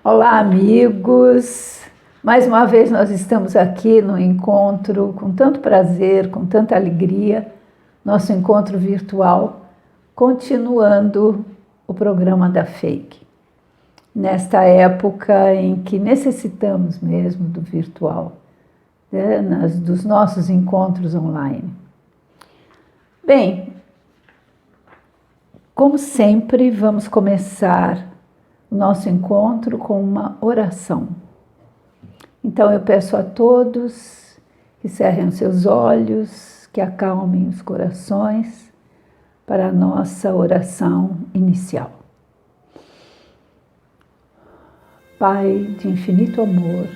Olá, amigos! Mais uma vez nós estamos aqui no encontro com tanto prazer, com tanta alegria, nosso encontro virtual, continuando o programa da Fake. Nesta época em que necessitamos mesmo do virtual, né, dos nossos encontros online. Bem, como sempre, vamos começar o nosso encontro com uma oração. Então eu peço a todos que cerrem os seus olhos, que acalmem os corações para a nossa oração inicial. Pai de infinito amor,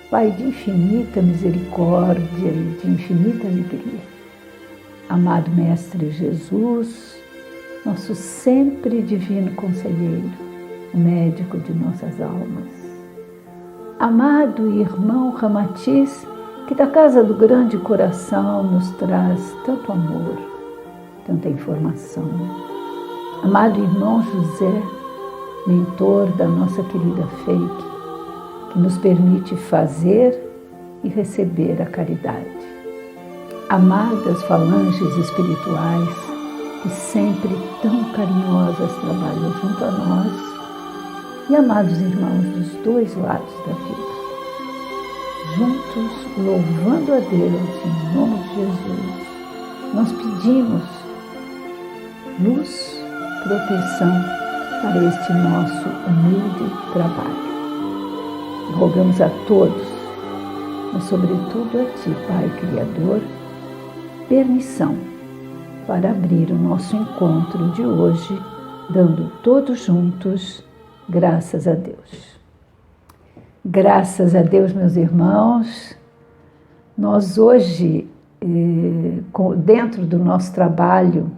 Pai de infinita misericórdia e de infinita alegria, amado Mestre Jesus, nosso sempre divino conselheiro, o médico de nossas almas. Amado irmão Ramatiz, que da casa do grande coração nos traz tanto amor, tanta informação. Amado irmão José, mentor da nossa querida Fake, que nos permite fazer e receber a caridade. Amadas falanges espirituais, que sempre tão carinhosas trabalham junto a nós, e amados irmãos dos dois lados da vida, juntos louvando a Deus em nome de Jesus, nós pedimos luz, proteção para este nosso humilde trabalho. E rogamos a todos, mas sobretudo a Ti, Pai Criador, permissão para abrir o nosso encontro de hoje, dando todos juntos graças a Deus. Graças a Deus, meus irmãos, nós hoje, dentro do nosso trabalho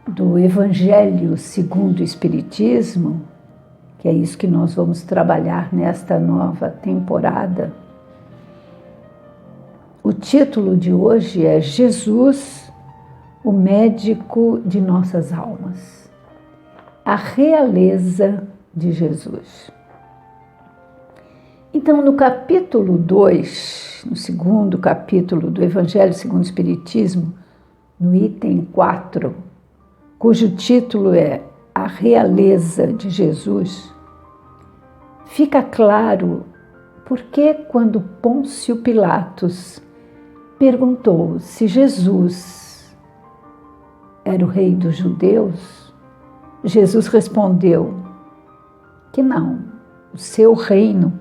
do Evangelho segundo o Espiritismo, que é isso que nós vamos trabalhar nesta nova temporada, o título de hoje é Jesus, o médico de nossas almas. A realeza de Jesus. Então, no capítulo 2, no segundo capítulo do Evangelho segundo o Espiritismo, no item 4, cujo título é A Realeza de Jesus, fica claro porque quando Pôncio Pilatos perguntou se Jesus era o rei dos judeus, Jesus respondeu que não, o seu reino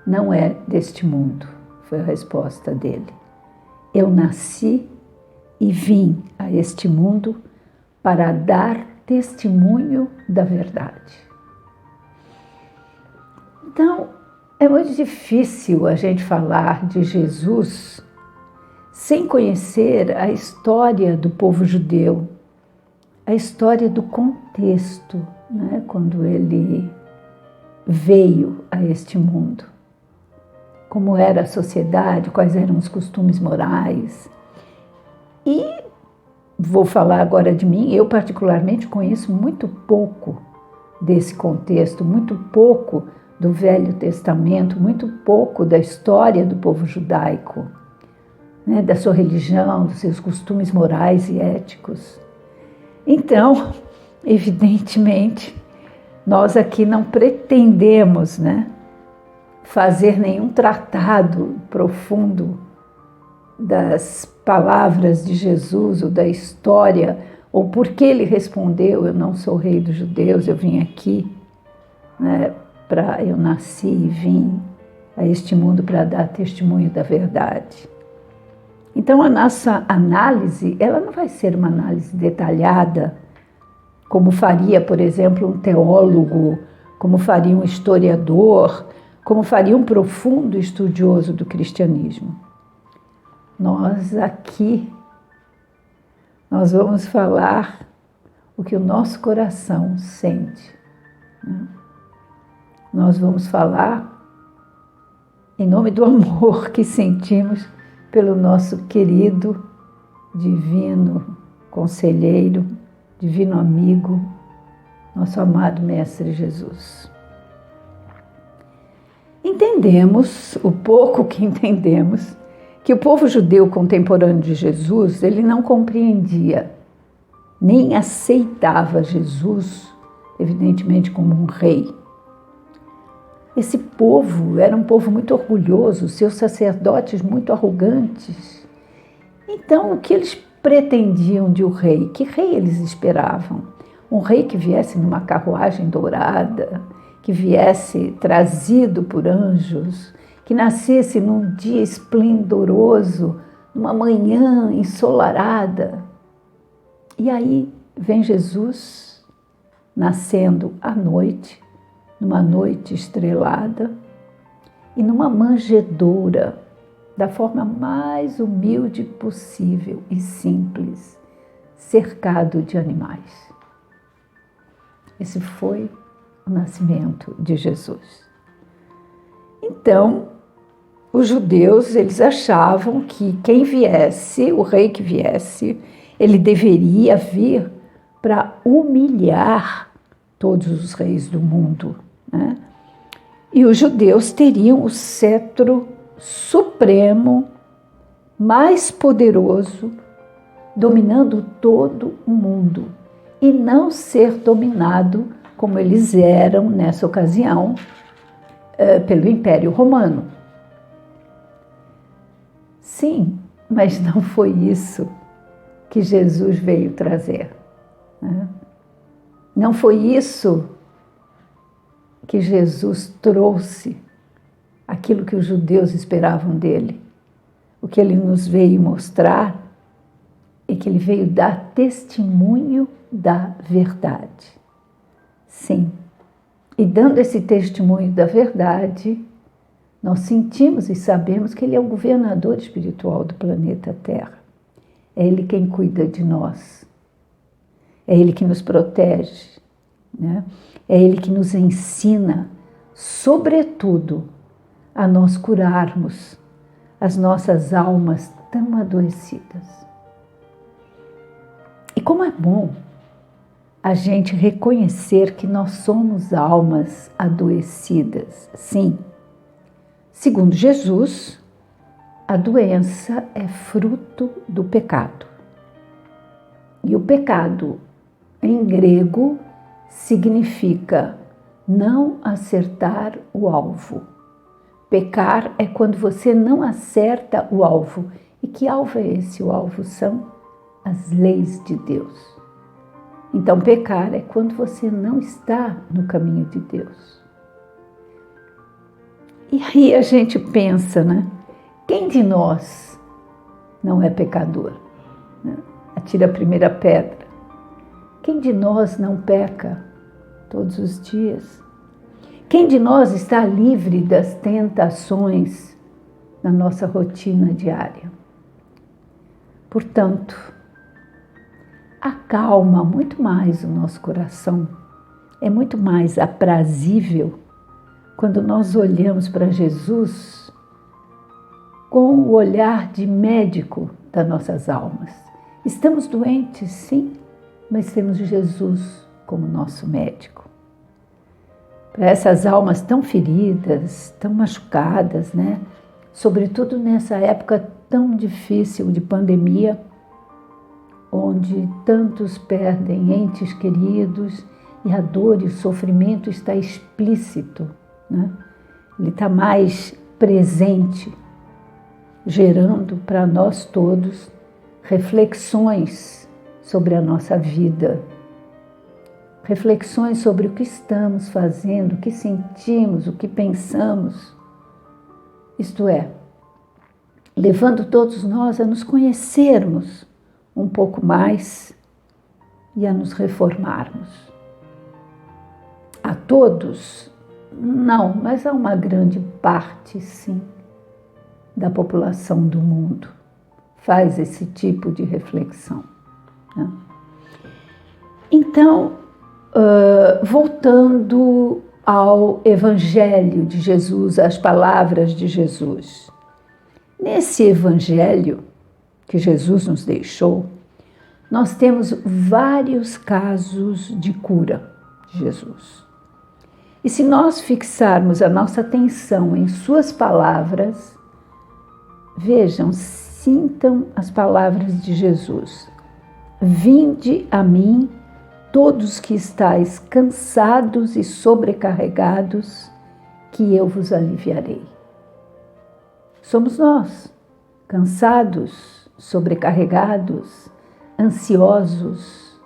não é deste mundo, foi a resposta dele. Eu nasci e vim a este mundo para dar testemunho da verdade. Então, é muito difícil a gente falar de Jesus sem conhecer a história do povo judeu, a história do contexto, né, quando ele veio a este mundo. Como era a sociedade, quais eram os costumes morais. E vou falar agora de mim, eu particularmente conheço muito pouco desse contexto, muito pouco do Velho Testamento, muito pouco da história do povo judaico, né, da sua religião, dos seus costumes morais e éticos. Então, evidentemente, nós aqui não pretendemos, né, fazer nenhum tratado profundo das palavras de Jesus ou da história, ou por que ele respondeu, eu não sou rei dos judeus, eu vim aqui, né, eu nasci e vim a este mundo para dar testemunho da verdade. Então a nossa análise, ela não vai ser uma análise detalhada, como faria, por exemplo, um teólogo, como faria um historiador, como faria um profundo estudioso do cristianismo. Nós aqui, nós vamos falar o que o nosso coração sente, né? Nós vamos falar em nome do amor que sentimos pelo nosso querido, divino conselheiro, divino amigo, nosso amado Mestre Jesus. entendemos, o pouco que entendemos, que o povo judeu contemporâneo de Jesus, ele não compreendia, nem aceitava Jesus, evidentemente, como um rei. Esse povo era um povo muito orgulhoso, seus sacerdotes muito arrogantes. Então, o que eles pretendiam de um rei? Que rei eles esperavam? Um rei que viesse numa carruagem dourada, que viesse trazido por anjos, que nascesse num dia esplendoroso, numa manhã ensolarada. E aí vem Jesus nascendo à noite, numa noite estrelada e numa manjedoura, da forma mais humilde possível e simples, cercado de animais. Esse foi o nascimento de Jesus. Então, os judeus, eles achavam que quem viesse, o rei que viesse, ele deveria vir para humilhar todos os reis do mundo, né? E os judeus teriam o cetro supremo, mais poderoso, dominando todo o mundo, e não ser dominado, como eles eram nessa ocasião, pelo Império Romano. Sim, mas não foi isso que Jesus veio trazer, né? Não foi isso que Jesus trouxe, aquilo que os judeus esperavam dele. O que ele nos veio mostrar é que ele veio dar testemunho da verdade. Sim, e dando esse testemunho da verdade, nós sentimos e sabemos que ele é o governador espiritual do planeta Terra. É ele quem cuida de nós. É ele que nos protege, né? É ele que nos ensina, sobretudo, a nós curarmos as nossas almas tão adoecidas. E como é bom a gente reconhecer que nós somos almas adoecidas. Sim, segundo Jesus, a doença é fruto do pecado. E o pecado, em grego, significa não acertar o alvo. Pecar é quando você não acerta o alvo. E que alvo é esse? O alvo são as leis de Deus. Então, pecar é quando você não está no caminho de Deus. E aí a gente pensa, né? Quem de nós não é pecador? Atira a primeira pedra. Quem de nós não peca todos os dias? Quem de nós está livre das tentações na nossa rotina diária? Portanto, acalma muito mais o nosso coração, é muito mais aprazível quando nós olhamos para Jesus com o olhar de médico das nossas almas. Estamos doentes, sim, mas temos Jesus como nosso médico. Para essas almas tão feridas, tão machucadas, né? Sobretudo nessa época tão difícil de pandemia, onde tantos perdem entes queridos e a dor e o sofrimento está explícito, né? Ele está mais presente, gerando para nós todos reflexões sobre a nossa vida, reflexões sobre o que estamos fazendo, o que sentimos, o que pensamos. Isto é, levando todos nós a nos conhecermos um pouco mais e a nos reformarmos. A todos, não, mas a uma grande parte, sim, da população do mundo faz esse tipo de reflexão, né? Então, voltando ao Evangelho de Jesus, às palavras de Jesus. Nesse Evangelho que Jesus nos deixou, nós temos vários casos de cura de Jesus. E se nós fixarmos a nossa atenção em suas palavras, vejam, sintam as palavras de Jesus. Vinde a mim, todos que estáis cansados e sobrecarregados, que eu vos aliviarei. Somos nós, cansados, sobrecarregados, ansiosos,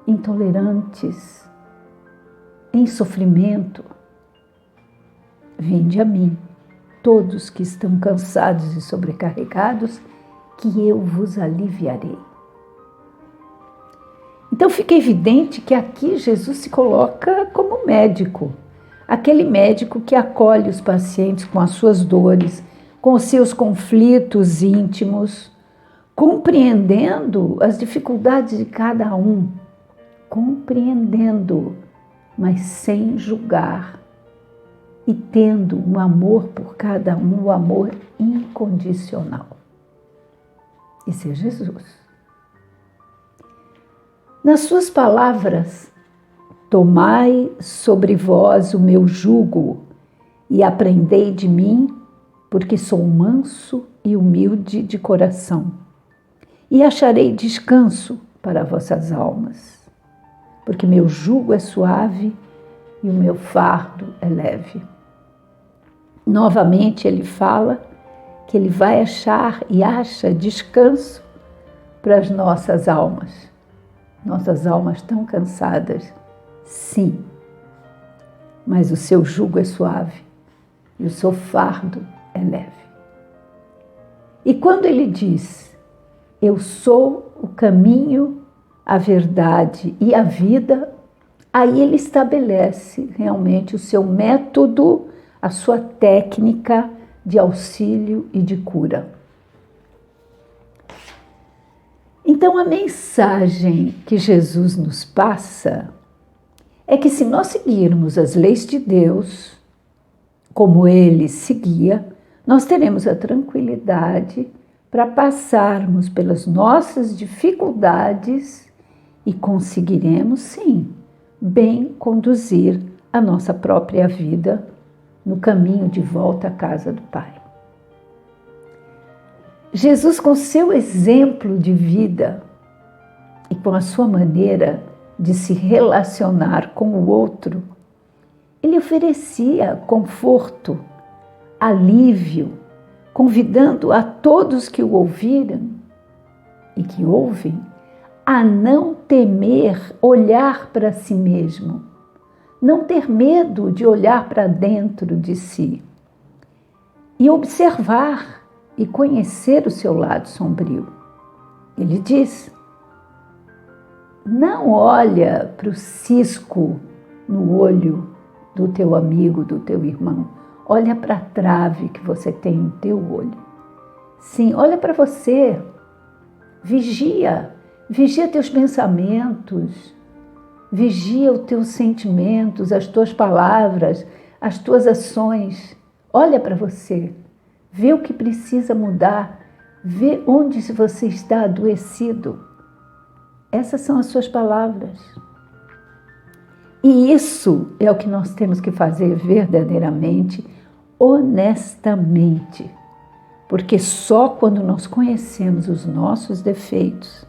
intolerantes, em sofrimento. Vinde a mim, todos que estão cansados e sobrecarregados, que eu vos aliviarei. Então fica evidente que aqui Jesus se coloca como médico, aquele médico que acolhe os pacientes com as suas dores, com os seus conflitos íntimos, compreendendo as dificuldades de cada um, compreendendo, mas sem julgar, e tendo um amor por cada um, um amor incondicional. Esse é Jesus. Nas suas palavras, tomai sobre vós o meu jugo e aprendei de mim, porque sou manso e humilde de coração, e acharei descanso para vossas almas, porque meu jugo é suave e o meu fardo é leve. Novamente ele fala que ele vai achar e acha descanso para as nossas almas. Nossas almas tão cansadas, sim, mas o seu jugo é suave e o seu fardo é leve. E quando ele diz, eu sou o caminho, a verdade e a vida, aí ele estabelece realmente o seu método, a sua técnica de auxílio e de cura. Então a mensagem que Jesus nos passa é que se nós seguirmos as leis de Deus, como ele seguia, nós teremos a tranquilidade para passarmos pelas nossas dificuldades e conseguiremos, sim, bem conduzir a nossa própria vida no caminho de volta à casa do Pai. Jesus, com seu exemplo de vida e com a sua maneira de se relacionar com o outro, ele oferecia conforto, alívio, convidando a todos que o ouviram e que ouvem a não temer olhar para si mesmo, não ter medo de olhar para dentro de si e observar e conhecer o seu lado sombrio. Ele diz, não olha para o cisco no olho do teu amigo, do teu irmão. Olha para a trave que você tem no teu olho. Sim, olha para você. Vigia teus pensamentos. Vigia os teus sentimentos, as tuas palavras, as tuas ações. Olha para você. Vê o que precisa mudar. Vê onde você está adoecido. Essas são as suas palavras. E isso é o que nós temos que fazer verdadeiramente, honestamente. Porque só quando nós conhecemos os nossos defeitos,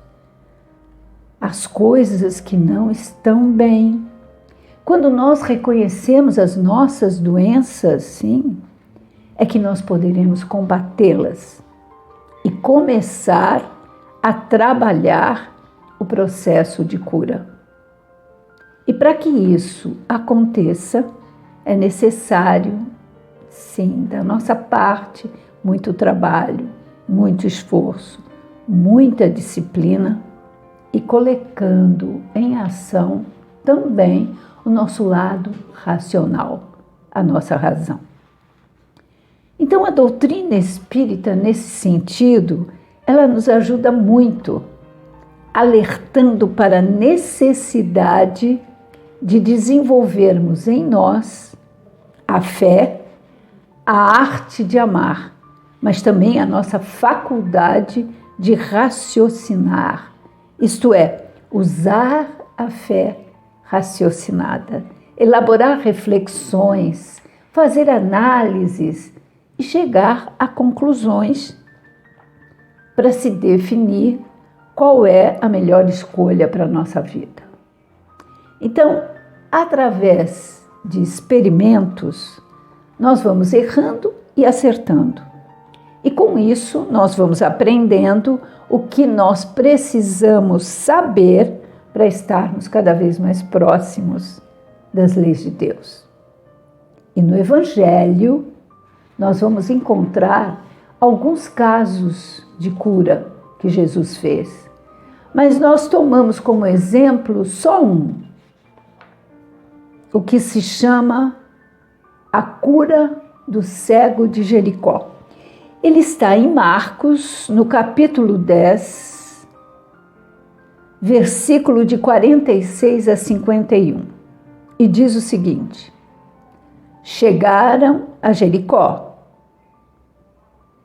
as coisas que não estão bem, quando nós reconhecemos as nossas doenças, sim, é que nós poderemos combatê-las e começar a trabalhar o processo de cura. E para que isso aconteça, é necessário, sim, da nossa parte, muito trabalho, muito esforço, muita disciplina e colocando em ação também o nosso lado racional, a nossa razão. Então, a doutrina espírita, nesse sentido, ela nos ajuda muito, alertando para a necessidade de desenvolvermos em nós a fé, a arte de amar, mas também a nossa faculdade de raciocinar, isto é, usar a fé raciocinada, elaborar reflexões, fazer análises e chegar a conclusões para se definir qual é a melhor escolha para a nossa vida. Então, através de experimentos, nós vamos errando e acertando. E com isso, nós vamos aprendendo o que nós precisamos saber para estarmos cada vez mais próximos das leis de Deus. E no Evangelho, nós vamos encontrar alguns casos de cura que Jesus fez. Mas nós tomamos como exemplo só um, o que se chama a cura do cego de Jericó. Ele está em Marcos, no capítulo 10, versículo de 46 a 51. E diz o seguinte: chegaram a Jericó.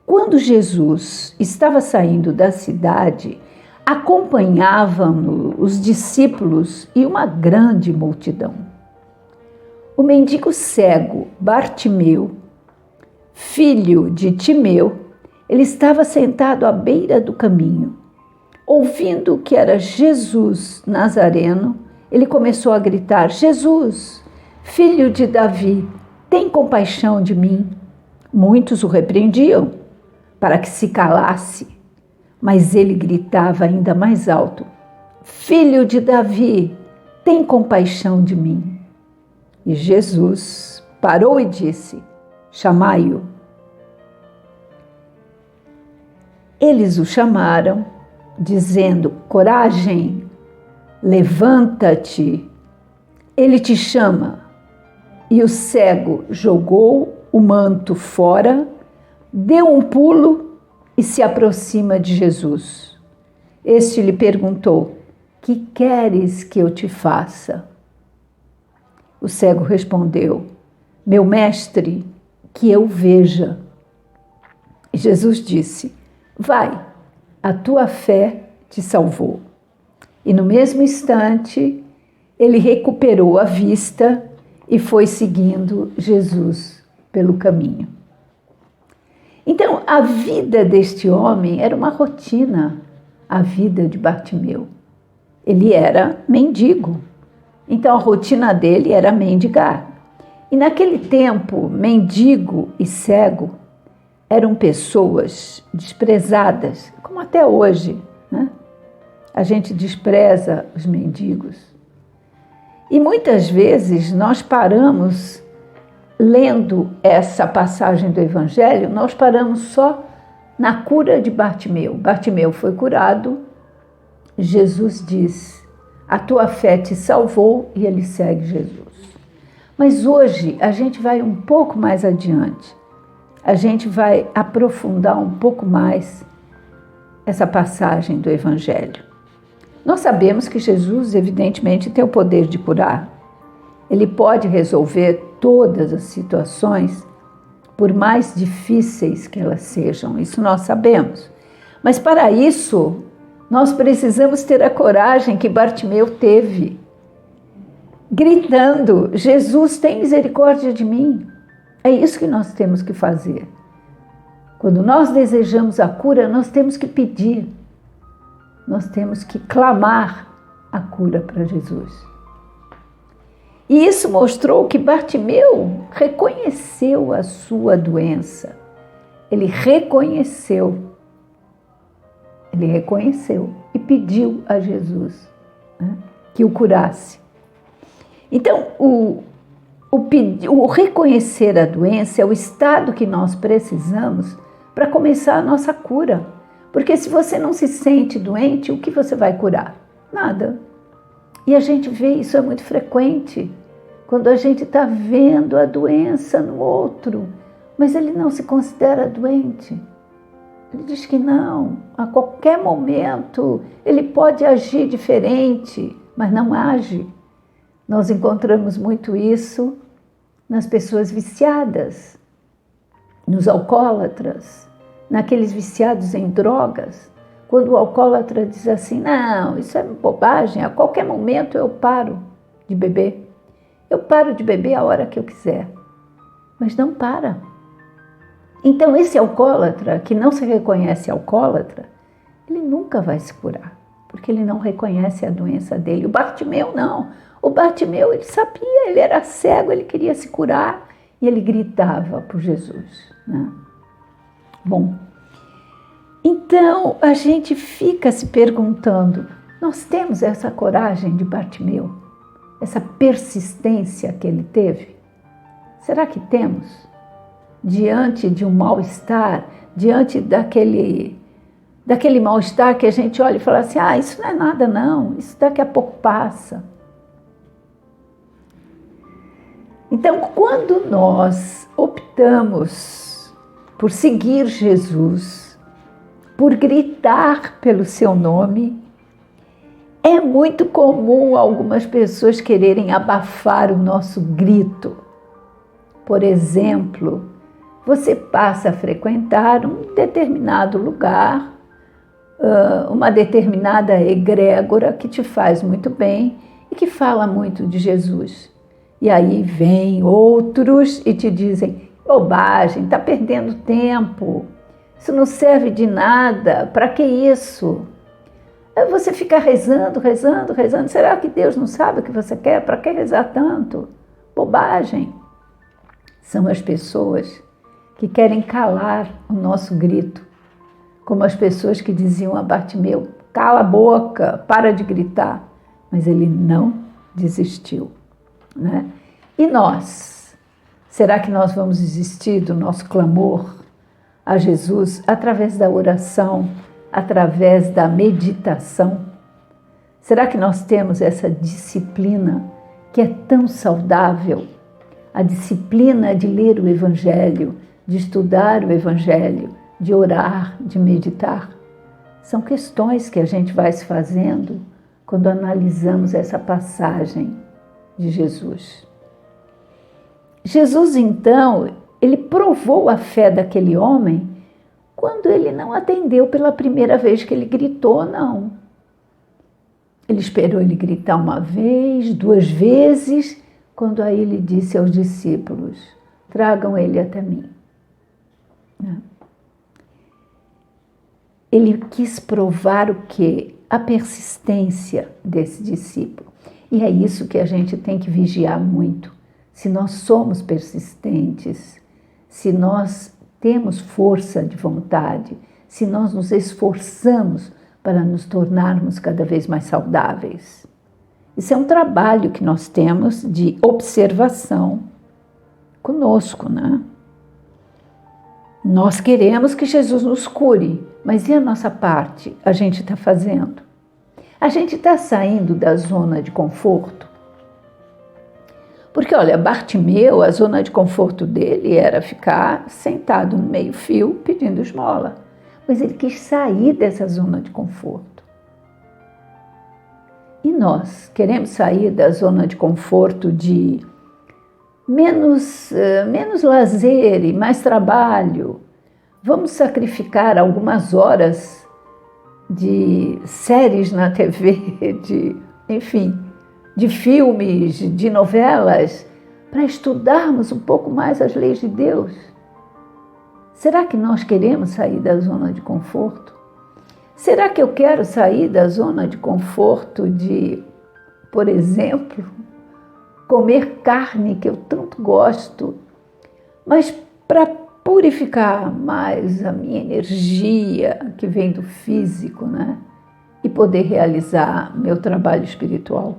Quando Jesus estava saindo da cidade, acompanhavam-no os discípulos e uma grande multidão. O mendigo cego Bartimeu, filho de Timeu, ele estava sentado à beira do caminho. Ouvindo que era Jesus Nazareno, ele começou a gritar: Jesus, filho de Davi, tem compaixão de mim. Muitos o repreendiam para que se calasse, mas ele gritava ainda mais alto: Filho de Davi, tem compaixão de mim. E Jesus parou e disse: chamai-o. Eles o chamaram, dizendo: coragem, levanta-te, ele te chama. E o cego jogou o manto fora, deu um pulo e se aproxima de Jesus. Este lhe perguntou: que queres que eu te faça? O cego respondeu: meu mestre, que eu veja. E Jesus disse: vai, a tua fé te salvou. E no mesmo instante, ele recuperou a vista e foi seguindo Jesus pelo caminho. Então, a vida deste homem era uma rotina, a vida de Bartimeu. Ele era mendigo, então a rotina dele era mendigar. E naquele tempo, mendigo e cego eram pessoas desprezadas, como até hoje, né? A gente despreza os mendigos. E muitas vezes nós paramos, lendo essa passagem do Evangelho, nós paramos só na cura de Bartimeu. Bartimeu foi curado, Jesus diz: a tua fé te salvou, e ele segue Jesus. Mas hoje a gente vai um pouco mais adiante. A gente vai aprofundar um pouco mais essa passagem do Evangelho. Nós sabemos que Jesus, evidentemente, tem o poder de curar. Ele pode resolver todas as situações, por mais difíceis que elas sejam. Isso nós sabemos. Mas para isso, nós precisamos ter a coragem que Bartimeu teve, gritando: Jesus, tem misericórdia de mim. É isso que nós temos que fazer. Quando nós desejamos a cura, nós temos que pedir. Nós temos que clamar a cura para Jesus. E isso mostrou que Bartimeu reconheceu a sua doença. Ele reconheceu e pediu a Jesus, né, que o curasse. Então, o reconhecer a doença é o estado que nós precisamos para começar a nossa cura. Porque se você não se sente doente, o que você vai curar? Nada. E a gente vê, isso é muito frequente, quando a gente está vendo a doença no outro, mas ele não se considera doente. Ele diz que não, a qualquer momento ele pode agir diferente, mas não age. Nós encontramos muito isso nas pessoas viciadas, nos alcoólatras, naqueles viciados em drogas. Quando o alcoólatra diz assim: não, isso é bobagem, a qualquer momento eu paro de beber. eu paro de beber a hora que eu quiser. Mas não para. Então esse alcoólatra, que não se reconhece alcoólatra, ele nunca vai se curar, porque ele não reconhece a doença dele. O Bartimeu não. O Bartimeu, ele sabia, ele era cego, ele queria se curar e ele gritava por Jesus, né? Bom, então a gente fica se perguntando, nós temos essa coragem de Bartimeu? Essa persistência que ele teve? Será que temos? Diante de um mal-estar, diante daquele mal-estar que a gente olha e fala assim, isso não é nada não, isso daqui a pouco passa. Então, quando nós optamos por seguir Jesus, por gritar pelo seu nome, é muito comum algumas pessoas quererem abafar o nosso grito. Por exemplo, você passa a frequentar um determinado lugar, uma determinada egrégora que te faz muito bem e que fala muito de Jesus. E aí vem outros e te dizem, bobagem, está perdendo tempo, isso não serve de nada, para que isso? Aí você fica rezando, será que Deus não sabe o que você quer? Para que rezar tanto? Bobagem. São as pessoas que querem calar o nosso grito, como as pessoas que diziam a Bartimeu, cala a boca, para de gritar. Mas ele não desistiu, né? E nós? Será que nós vamos desistir do nosso clamor a Jesus através da oração, através da meditação? Será que nós temos essa disciplina que é tão saudável? A disciplina de ler o Evangelho, de estudar o Evangelho, de orar, de meditar. São questões que a gente vai se fazendo quando analisamos essa passagem de Jesus. Jesus, então, ele provou a fé daquele homem quando ele não atendeu pela primeira vez que ele gritou, não. Ele esperou ele gritar uma vez, 2 vezes, quando aí ele disse aos discípulos, tragam ele até mim. Ele quis provar o quê? A persistência desse discípulo. E é isso que a gente tem que vigiar muito. Se nós somos persistentes, se nós temos força de vontade, se nós nos esforçamos para nos tornarmos cada vez mais saudáveis. Isso é um trabalho que nós temos de observação conosco, né? Nós queremos que Jesus nos cure, mas e a nossa parte? A gente está fazendo? A gente está saindo da zona de conforto? Porque, olha, Bartimeu, a zona de conforto dele era ficar sentado no meio-fio pedindo esmola. Mas ele quis sair dessa zona de conforto. E nós queremos sair da zona de conforto de menos lazer e mais trabalho. Vamos sacrificar algumas horas de séries na TV, de filmes, de novelas, para estudarmos um pouco mais as leis de Deus. Será que nós queremos sair da zona de conforto? Será que eu quero sair da zona de conforto de, por exemplo, comer carne que eu tanto gosto, mas para purificar mais a minha energia que vem do físico, né? E poder realizar meu trabalho espiritual?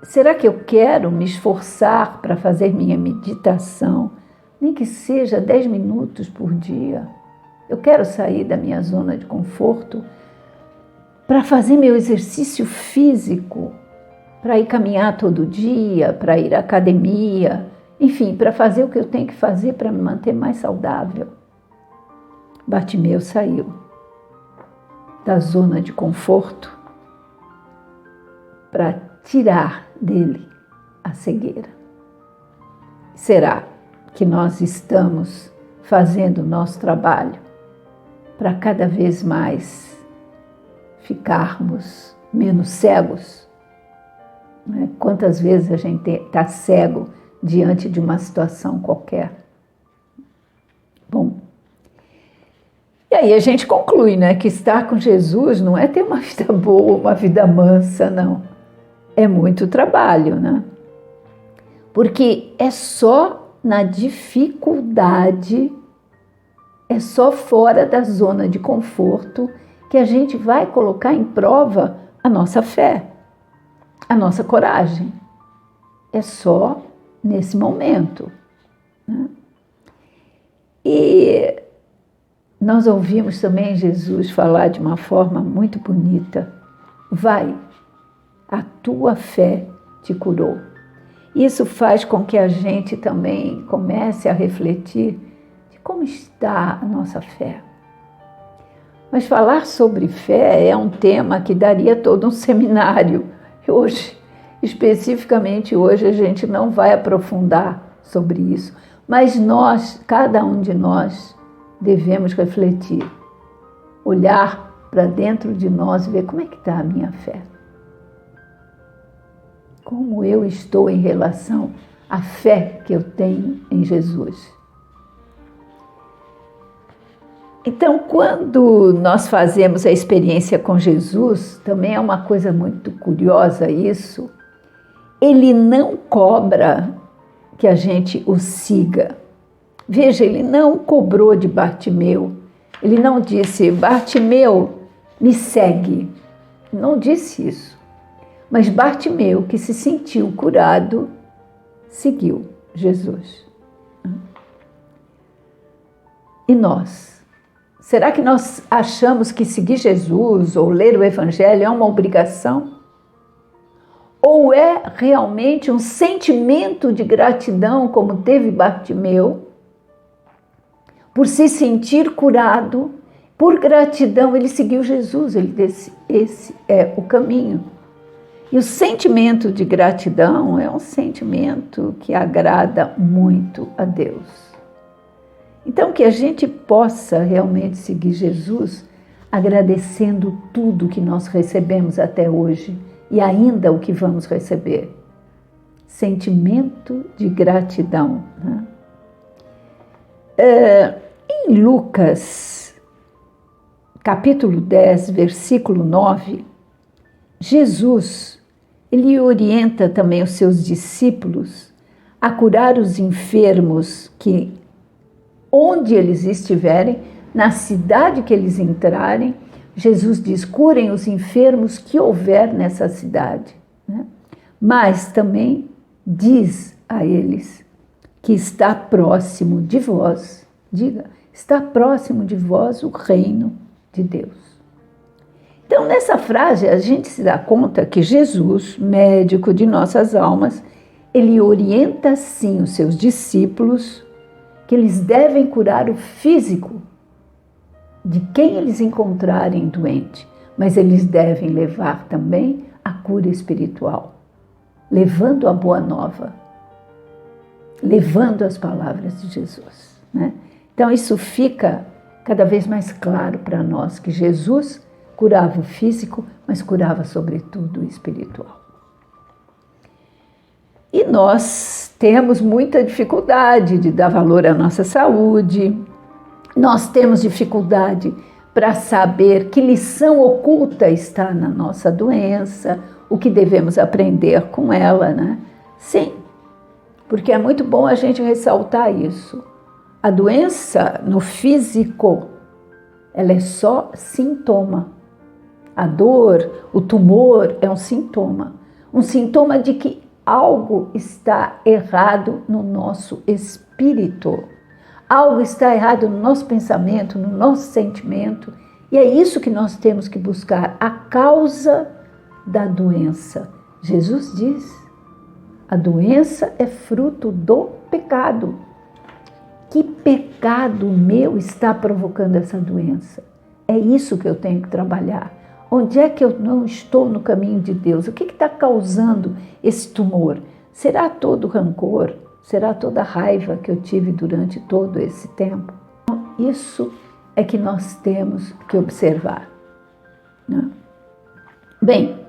Será que eu quero me esforçar para fazer minha meditação, nem que seja 10 minutos por dia? Eu quero sair da minha zona de conforto para fazer meu exercício físico, para ir caminhar todo dia, para ir à academia, enfim, para fazer o que eu tenho que fazer para me manter mais saudável. Bartimeu saiu da zona de conforto para tirar dele a cegueira. Será que nós estamos fazendo o nosso trabalho para cada vez mais ficarmos menos cegos? né? Quantas vezes a gente está cego diante de uma situação qualquer? Bom, e aí a gente conclui, né, que estar com Jesus não é ter uma vida boa, uma vida mansa, não. É muito trabalho, né? Porque é só na dificuldade, é só fora da zona de conforto que a gente vai colocar em prova a nossa fé, a nossa coragem. É só nesse momento, né? E nós ouvimos também Jesus falar de uma forma muito bonita: vai, a tua fé te curou. Isso faz com que a gente também comece a refletir de como está a nossa fé. Mas falar sobre fé é um tema que daria todo um seminário. Hoje, especificamente hoje, a gente não vai aprofundar sobre isso. Mas nós, cada um de nós, devemos refletir, olhar para dentro de nós e ver como é que está a minha fé. Como eu estou em relação à fé que eu tenho em Jesus. Então, quando nós fazemos a experiência com Jesus, também é uma coisa muito curiosa isso, ele não cobra que a gente o siga. Veja, ele não cobrou de Bartimeu, ele não disse: Bartimeu, me segue. Não disse isso. Mas Bartimeu, que se sentiu curado, seguiu Jesus. E nós? Será que nós achamos que seguir Jesus ou ler o Evangelho é uma obrigação? Ou é realmente um sentimento de gratidão, como teve Bartimeu, por se sentir curado? Por gratidão ele seguiu Jesus, ele disse: esse é o caminho. E o sentimento de gratidão é um sentimento que agrada muito a Deus. Então, que a gente possa realmente seguir Jesus agradecendo tudo que nós recebemos até hoje e ainda o que vamos receber. Sentimento de gratidão, né? Em Lucas, capítulo 10, versículo 9, Jesus, ele orienta também os seus discípulos a curar os enfermos que, onde eles estiverem, na cidade que eles entrarem, Jesus diz: curem os enfermos que houver nessa cidade, né? Mas também diz a eles que está próximo de vós, diga, está próximo de vós o reino de Deus. Então, nessa frase, a gente se dá conta que Jesus, médico de nossas almas, ele orienta sim os seus discípulos que eles devem curar o físico de quem eles encontrarem doente, mas eles devem levar também a cura espiritual, levando a boa nova, levando as palavras de Jesus, né? Então, isso fica cada vez mais claro para nós, que Jesus curava o físico, mas curava sobretudo o espiritual. E nós temos muita dificuldade de dar valor à nossa saúde, nós temos dificuldade para saber que lição oculta está na nossa doença, o que devemos aprender com ela, né? Sim, porque é muito bom a gente ressaltar isso. A doença no físico, ela é só sintoma. A dor, o tumor é um sintoma de que algo está errado no nosso espírito. Algo está errado no nosso pensamento, no nosso sentimento. E é isso que nós temos que buscar, a causa da doença. Jesus diz: a doença é fruto do pecado. Que pecado meu está provocando essa doença? É isso que eu tenho que trabalhar. Onde é que eu não estou no caminho de Deus? O que está causando esse tumor? Será todo rancor? Será toda raiva que eu tive durante todo esse tempo? Isso é que nós temos que observar, né? Bem,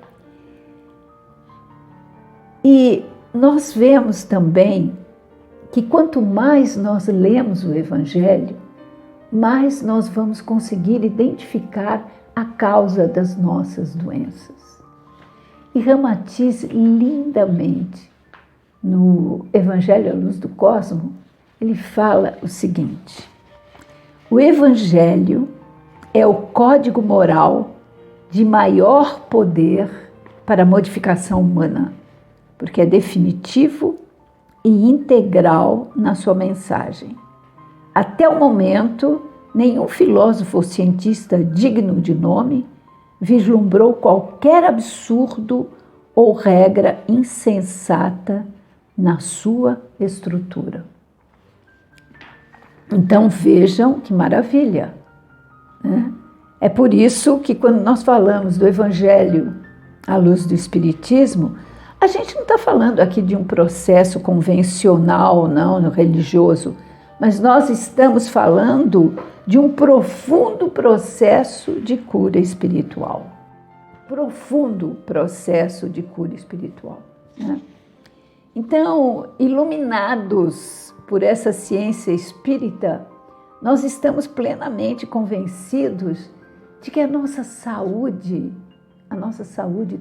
E nós vemos também que quanto mais nós lemos o Evangelho, mais nós vamos conseguir identificar a causa das nossas doenças. E Ramatiz, lindamente, no Evangelho à Luz do Cosmo, ele fala o seguinte: o Evangelho é o código moral de maior poder para a modificação humana, porque é definitivo e integral na sua mensagem. Até o momento, nenhum filósofo ou cientista digno de nome vislumbrou qualquer absurdo ou regra insensata na sua estrutura. Então vejam que maravilha, né? É por isso que quando nós falamos do Evangelho à luz do Espiritismo, a gente não está falando aqui de um processo convencional, não, religioso, mas nós estamos falando de um profundo processo de cura espiritual. Profundo processo de cura espiritual, né? Então, iluminados por essa ciência espírita, nós estamos plenamente convencidos de que a nossa saúde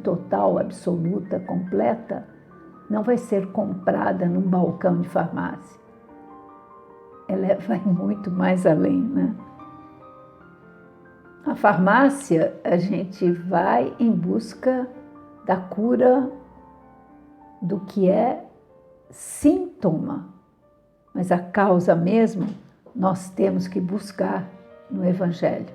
total, absoluta, completa, não vai ser comprada num balcão de farmácia. Ela vai muito mais além, né? A farmácia, a gente vai em busca da cura do que é sintoma, mas a causa mesmo nós temos que buscar no Evangelho.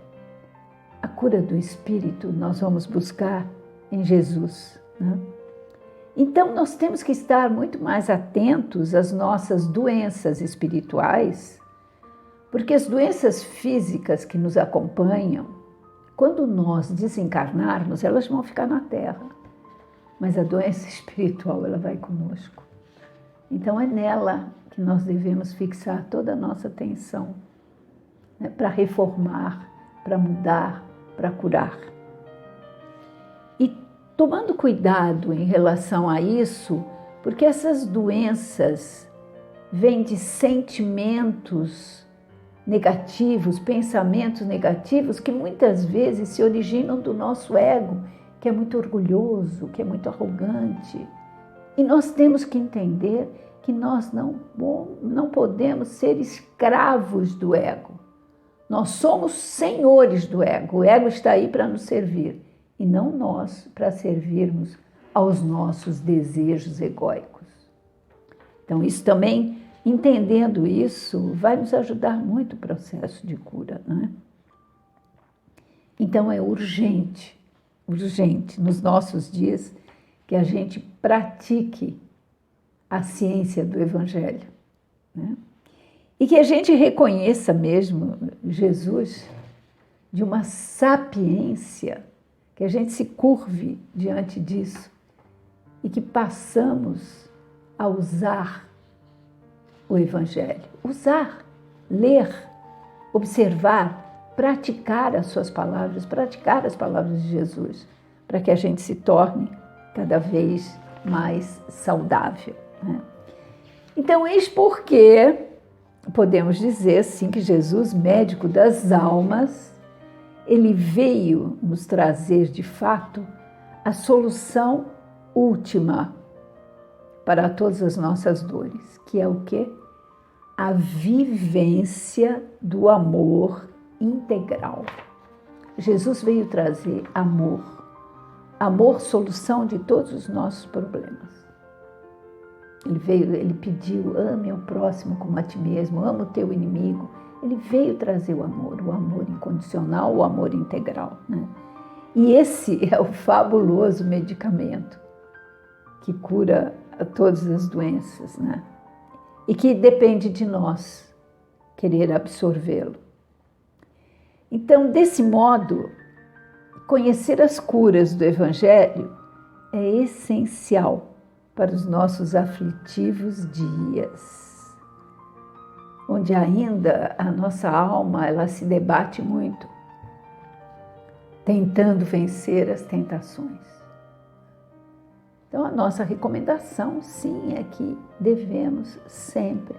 A cura do espírito nós vamos buscar em Jesus, né? Então nós temos que estar muito mais atentos às nossas doenças espirituais, porque as doenças físicas que nos acompanham, quando nós desencarnarmos, elas vão ficar na Terra, mas a doença espiritual ela vai conosco. Então é nela que nós devemos fixar toda a nossa atenção, né, para reformar, para mudar, para curar. E tomando cuidado em relação a isso, porque essas doenças vêm de sentimentos negativos, pensamentos negativos que muitas vezes se originam do nosso ego, que é muito orgulhoso, que é muito arrogante. E nós temos que entender que nós não podemos ser escravos do ego. Nós somos senhores do ego. O ego está aí para nos servir e não nós para servirmos aos nossos desejos egóicos. Então, isso também, entendendo isso, vai nos ajudar muito o processo de cura, né? Então, é urgente nos nossos dias que a gente pratique a ciência do Evangelho, né? E que a gente reconheça mesmo Jesus de uma sapiência, que a gente se curve diante disso e que passamos a usar o Evangelho. Usar, ler, observar, praticar as suas palavras, praticar as palavras de Jesus, para que a gente se torne cada vez mais saudável, né? Então, eis porque podemos dizer, sim, que Jesus, médico das almas, ele veio nos trazer, de fato, a solução última para todas as nossas dores, que é o quê? A vivência do amor integral. Jesus veio trazer amor. Amor, solução de todos os nossos problemas. Ele pediu, ame o próximo como a ti mesmo, ama o teu inimigo. Ele veio trazer o amor incondicional, o amor integral, né? E esse é o fabuloso medicamento que cura todas as doenças, né? E que depende de nós querer absorvê-lo. Então, desse modo, conhecer as curas do Evangelho é essencial para os nossos aflitivos dias, onde ainda a nossa alma ela se debate muito, tentando vencer as tentações. Então, a nossa recomendação, sim, é que devemos sempre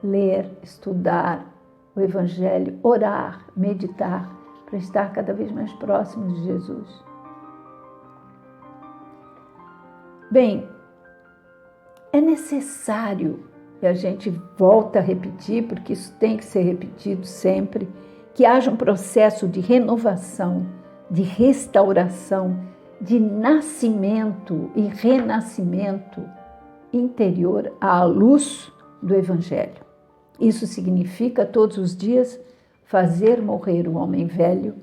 ler, estudar o Evangelho, orar, meditar, para estar cada vez mais próximos de Jesus. Bem, é necessário, e a gente volta a repetir, porque isso tem que ser repetido sempre, que haja um processo de renovação, de restauração, de nascimento e renascimento interior à luz do Evangelho. Isso significa todos os dias fazer morrer o homem velho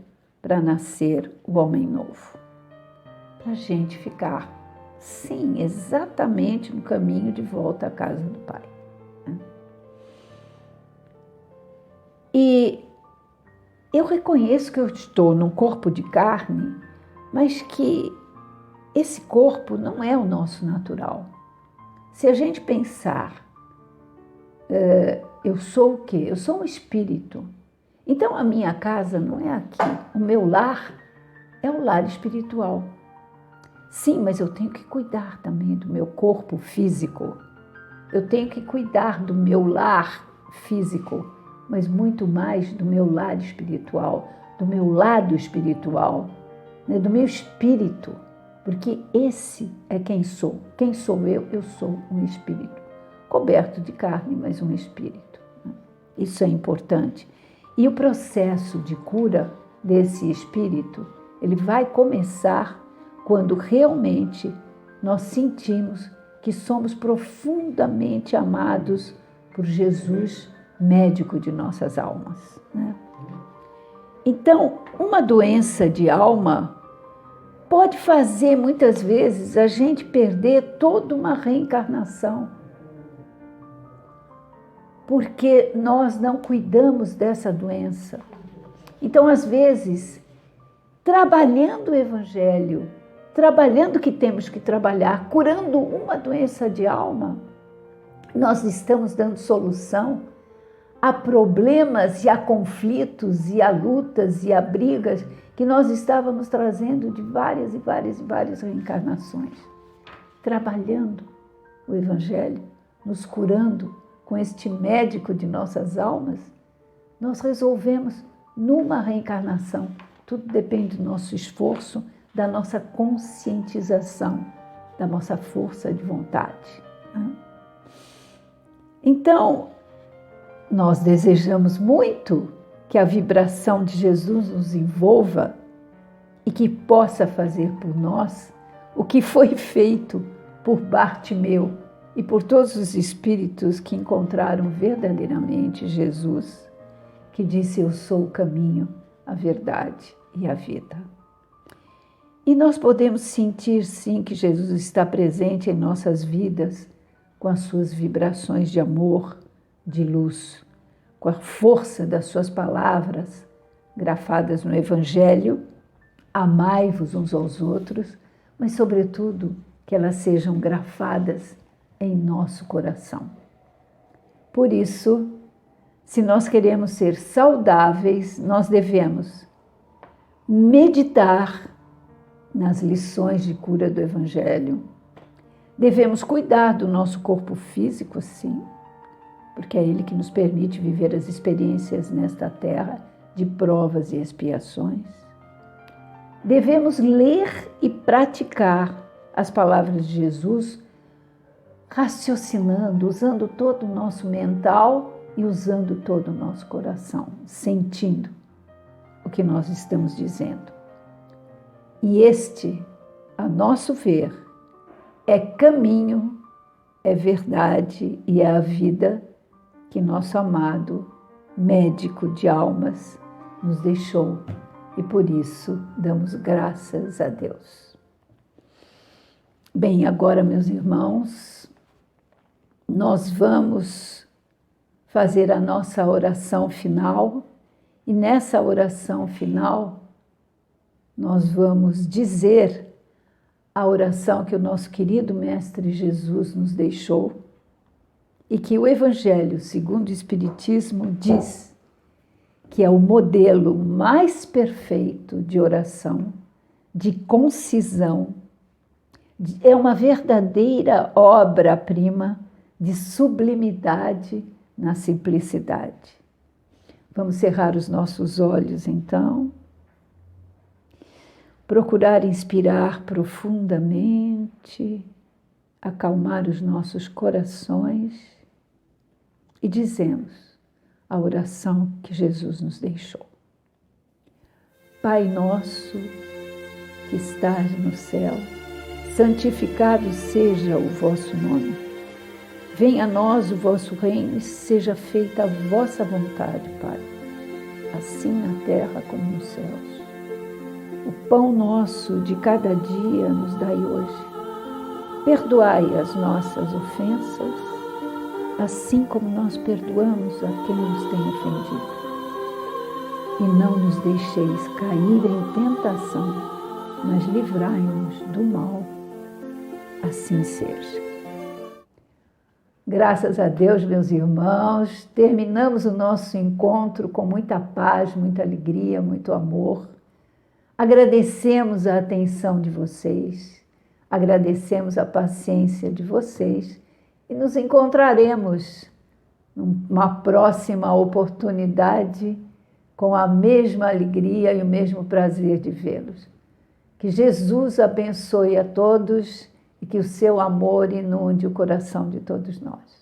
para nascer o homem novo. Para a gente ficar, sim, exatamente no caminho de volta à casa do Pai. E eu reconheço que eu estou num corpo de carne, mas que esse corpo não é o nosso natural. Se a gente pensar, eu sou o quê? Eu sou um espírito. Então a minha casa não é aqui. O meu lar é o lar espiritual. Sim, mas eu tenho que cuidar também do meu corpo físico. Eu tenho que cuidar do meu lar físico, mas muito mais do meu lar espiritual, do meu lado espiritual, né, do meu espírito, porque esse é quem sou. Quem sou eu? Eu sou um espírito, coberto de carne, mas um espírito. Isso é importante. E o processo de cura desse espírito, ele vai começar quando realmente nós sentimos que somos profundamente amados por Jesus, médico de nossas almas, né? Então, uma doença de alma pode fazer, muitas vezes, a gente perder toda uma reencarnação, porque nós não cuidamos dessa doença. Então, às vezes, trabalhando o Evangelho, trabalhando o que temos que trabalhar, curando uma doença de alma, nós estamos dando solução a problemas e a conflitos e a lutas e a brigas que nós estávamos trazendo de várias e várias e várias reencarnações. Trabalhando o Evangelho, nos curando com este médico de nossas almas, nós resolvemos numa reencarnação. Tudo depende do nosso esforço, da nossa conscientização, da nossa força de vontade. Então, nós desejamos muito que a vibração de Jesus nos envolva e que possa fazer por nós o que foi feito por Bartimeu e por todos os espíritos que encontraram verdadeiramente Jesus, que disse: eu sou o caminho, a verdade e a vida. E nós podemos sentir, sim, que Jesus está presente em nossas vidas com as suas vibrações de amor, de luz, com a força das suas palavras grafadas no Evangelho: amai-vos uns aos outros, mas, sobretudo, que elas sejam grafadas em nosso coração. Por isso, se nós queremos ser saudáveis, nós devemos meditar nas lições de cura do Evangelho. Devemos cuidar do nosso corpo físico, sim, porque é ele que nos permite viver as experiências nesta terra de provas e expiações. Devemos ler e praticar as palavras de Jesus, raciocinando, usando todo o nosso mental e usando todo o nosso coração, sentindo o que nós estamos dizendo. E este, a nosso ver, é caminho, é verdade e é a vida que nosso amado médico de almas nos deixou, e por isso damos graças a Deus. Bem, agora, meus irmãos, nós vamos fazer a nossa oração final, e nessa oração final nós vamos dizer a oração que o nosso querido Mestre Jesus nos deixou e que o Evangelho, segundo o Espiritismo, diz que é o modelo mais perfeito de oração, de concisão, É uma verdadeira obra-prima de sublimidade na simplicidade. Vamos cerrar os nossos olhos, então. Procurar inspirar profundamente, acalmar os nossos corações e dizemos a oração que Jesus nos deixou. Pai nosso que estás no céu, santificado seja o vosso nome. Venha a nós o vosso reino e seja feita a vossa vontade, Pai, assim na terra como nos céus. O pão nosso de cada dia nos dai hoje. Perdoai as nossas ofensas, assim como nós perdoamos a quem nos tem ofendido. E não nos deixeis cair em tentação, mas livrai-nos do mal. Assim seja. Graças a Deus, meus irmãos, terminamos o nosso encontro com muita paz, muita alegria, muito amor. Agradecemos a atenção de vocês, agradecemos a paciência de vocês e nos encontraremos numa próxima oportunidade com a mesma alegria e o mesmo prazer de vê-los. Que Jesus abençoe a todos e que o seu amor inunde o coração de todos nós.